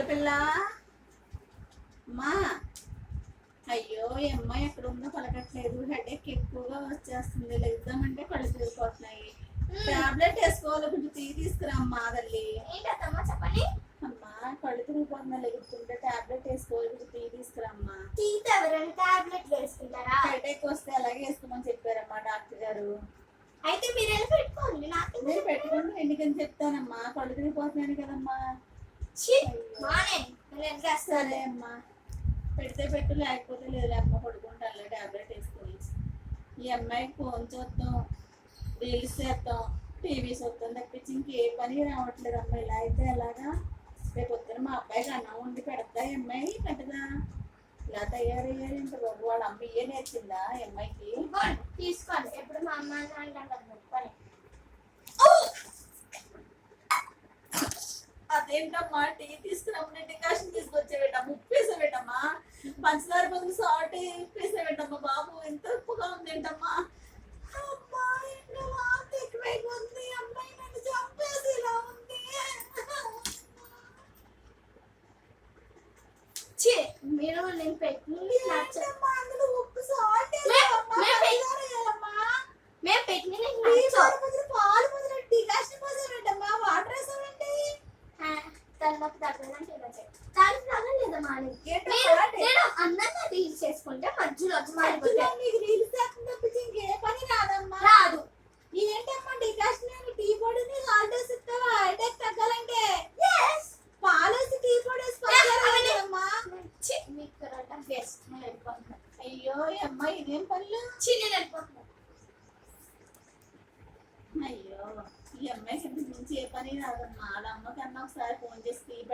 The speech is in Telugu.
పిల్ల అమ్మా. అయ్యో ఈ అమ్మాయి ఎక్కడ ఉందో పలకట్లేదు, హెడేక్ ఎక్కువగా వచ్చేస్తుంది, లెగ్దామంటే కళ్ళు తిరిగిపోతున్నాయి. టాబ్లెట్ వేసుకోవాలి, కొంచెం టీ తీసుకురామ్మా తల్లి. చెప్పండి. అమ్మా కళ్ళు తిరిగిపోతున్నా, లెగుతుంటే టాబ్లెట్ వేసుకోవాలి, కొంచెం టీ తీసుకురామ్మా. టీత్ ఎవరైనా టాబ్లెట్ వేసుకుంటారా? హెడేక్ వస్తే అలాగే వేసుకోమని చెప్పారమ్మా డాక్టర్ గారు. అయితే మీరు వెళ్ళి పెట్టుకోండి, నాకు నేను పెట్టుకుంటే ఎందుకని చెప్తానమ్మా, కళ్ళు తిరిగిపోతున్నాను కదమ్మా. సరే అమ్మా, పెడితే పెట్టు, లేకపోతే లేదు. అమ్మ పడుకుంటాను టాబ్లెట్ వేసుకొని. ఈ అమ్మాయికి ఫోన్ చూద్దాం, రీల్స్ చేద్దాం, టీవీ చూద్దాం తప్పించి ఇంకే పని రావట్లేదు అమ్మ. ఇలా అయితే ఎలాగా? రేపు పొద్దున మా అబ్బాయికి అన్నం వండి పెడతా ఈ అమ్మాయి పెట్టదా? ఇలా తయారయ్యారు ఇంత బాబు. వాళ్ళ అమ్మ ఇయ్యే నేర్చిందా ఈ అమ్మాయికి? తీసుకోండి, ఎప్పుడు మా అమ్మ అంటారు. అదేంటమ్మా టీ తీసుకున్నప్పుడు డికాషన్ తీసుకొచ్చేవేటమ్మా, ఉప్పు వేసేవేటమ్మా, పంచదార బదులు సాల్ట్ వేసేవేటమ్మా. బాబు ఎంత ఉప్పుగా ఉందేంటమ్మా. అమ్మా ఇంట్లో వాంతి ఎక్కువైపోతుంది, అమ్మాయి నన్ను చంపేసి ఇలా ఉంది. మీరు నేను పెట్టింది అందులో ఉప్పు సాల్ట్ మేము పెట్టిన పాలు మొదలు డికాషన్ పోసేవేటమ్మా, వాటర్ వేసావేంటి? తలనొప్పి తగ్గదంటే దానికి తగ్గలేదమ్మా. నేను అందంగా రీల్స్ చేసుకుంటే మధ్యలో నీకు రీల్స్ తప్పించి ఇంకే పని రాదమ్మా. రాదు. ఏంటమ్మా డికాషన్ టీ పొడిని సాల్ట్ వేసి ఇస్తావా హెడేక్ తగ్గాలంటే? పాలు వేసి టీ పొడి వేసి పచ్చారమ్మా. అయ్యో ఈ అమ్మాయి ఇదేం పనులు. అయ్యో ఈ అమ్మాయికి ఇంత మించి ఏ పని రాదమ్మా. వాళ్ళ అమ్మకన్నా ఒకసారి ఫోన్ చేసి